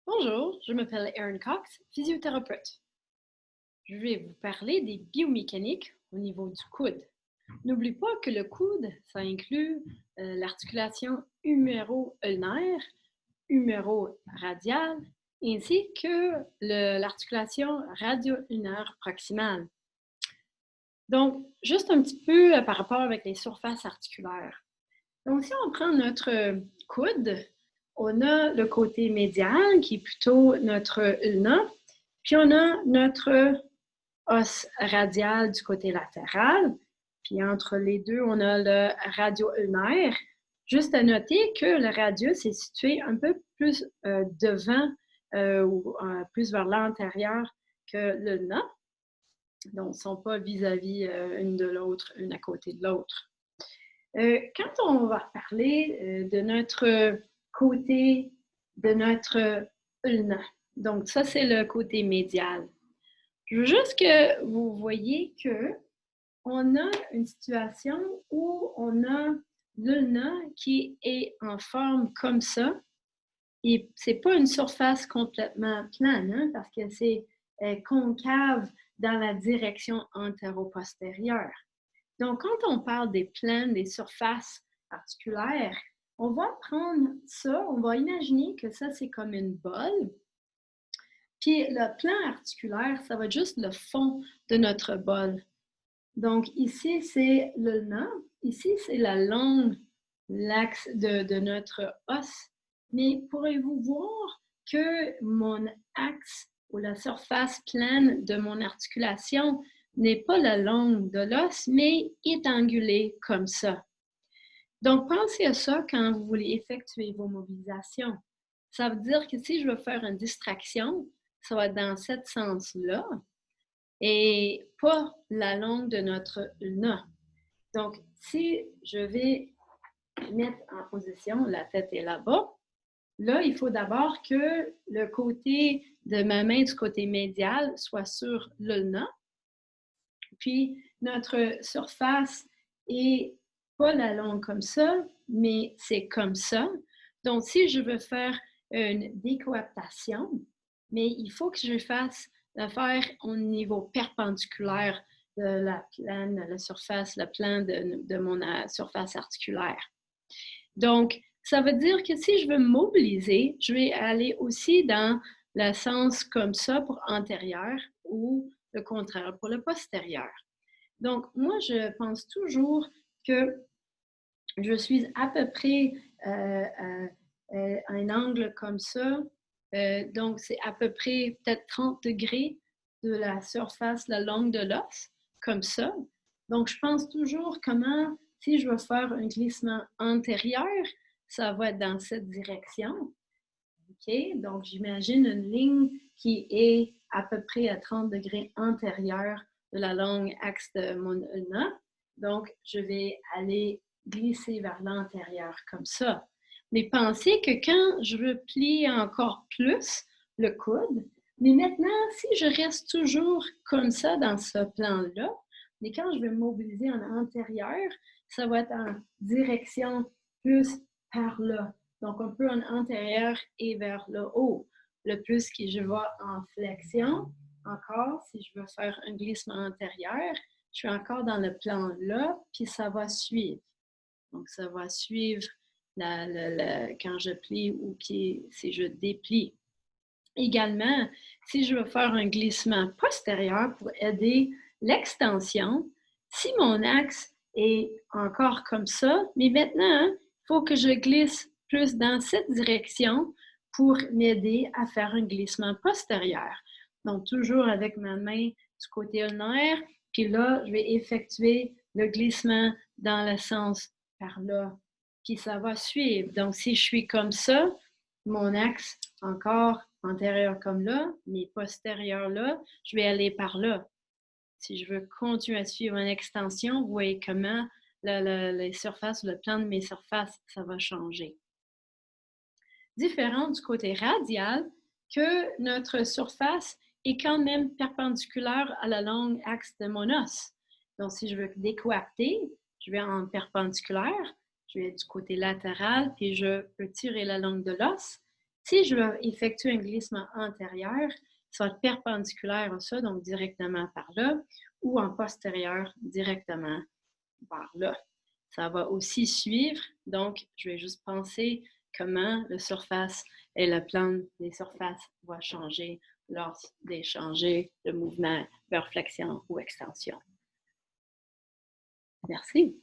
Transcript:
Bonjour, je m'appelle Erin Cox, physiothérapeute. Je vais vous parler des biomécaniques au niveau du coude. N'oublie pas que le coude, ça inclut l'articulation huméro-ulnaire, huméro-radiale, ainsi que l'articulation radio-ulnaire proximale. Donc, juste un petit peu par rapport avec les surfaces articulaires. Donc, si on prend notre coude, on a le côté médial qui est plutôt notre ulna, puis on a notre os radial du côté latéral, puis entre les deux, on a le radio-ulnaire. Juste à noter que le radius est situé un peu plus devant ou plus vers l'antérieur que l'ulna. Donc, ils ne sont pas vis-à-vis une de l'autre, une à côté de l'autre. Quand on va parler de notre côté de notre ulna, donc ça c'est le côté médial. Je veux juste que vous voyez que on a une situation où on a l'ulna qui est en forme comme ça. Et c'est pas une surface complètement plane, hein, parce que c'est concave dans la direction antéro-postérieure. Donc, quand on parle des planes, des surfaces articulaires, on va prendre ça, on va imaginer que ça, c'est comme une bolle. Puis le plan articulaire, ça va être juste le fond de notre bolle. Donc, ici, c'est le nœud. Ici, c'est la longue, l'axe de notre os. Mais pourrez-vous voir que mon axe ou la surface plane de mon articulation n'est pas la longue de l'os, mais est angulée comme ça. Donc, pensez à ça quand vous voulez effectuer vos mobilisations. Ça veut dire que si je veux faire une distraction, ça va être dans ce sens-là et pas la longue de notre ulna. Donc, si je vais mettre en position, la tête est là-bas, là, il faut d'abord que le côté de ma main du côté médial soit sur l'ulna. Puis, notre surface est pas la longue comme ça, mais c'est comme ça. Donc, si je veux faire une décoaptation, mais il faut que je fasse la faire au niveau perpendiculaire de la plane, la surface, le plan de mon surface articulaire. Donc, ça veut dire que si je veux mobiliser, je vais aller aussi dans le sens comme ça pour antérieur ou le contraire pour le postérieur. Donc, moi, je pense toujours que je suis à peu près à un angle comme ça. Donc, c'est à peu près peut-être 30 degrés de la surface, la longue de l'os, comme ça. Donc, je pense toujours comment, si je veux faire un glissement antérieur, ça va être dans cette direction. OK? Donc, j'imagine une ligne qui est à peu près à 30 degrés antérieure de la longue axe de mon ulna. Donc, je vais aller glisser vers l'antérieur comme ça. Mais pensez que quand je veux plier encore plus le coude, mais maintenant, si je reste toujours comme ça dans ce plan-là, mais quand je vais mobiliser en antérieur, ça va être en direction plus par là. Donc, un peu en antérieur et vers le haut. Le plus que je vais en flexion, encore, si je veux faire un glissement antérieur, je suis encore dans le plan là, puis ça va suivre. Donc, ça va suivre quand je plie ou si je déplie. Également, si je veux faire un glissement postérieur pour aider l'extension, si mon axe est encore comme ça, mais maintenant, il faut que je glisse plus dans cette direction pour m'aider à faire un glissement postérieur. Donc, toujours avec ma main du côté ulnaire, puis là, je vais effectuer le glissement dans le sens par là, puis ça va suivre. Donc, si je suis comme ça, mon axe encore antérieur comme là, mais postérieur là, je vais aller par là. Si je veux continuer à suivre une extension, vous voyez comment les surfaces, le plan de mes surfaces, ça va changer. Différent du côté radial, que notre surface est quand même perpendiculaire à la longue axe de mon os. Donc, si je veux décoapter, je vais en perpendiculaire, je vais du côté latéral, puis je peux tirer la longue de l'os. Si je vais effectuer un glissement antérieur, ça va être perpendiculaire à ça, donc directement par là, ou en postérieur, directement par là. Ça va aussi suivre, donc je vais juste penser comment la surface et le plan des surfaces va changer lors d'échanger de mouvement vers flexion ou extension. Merci.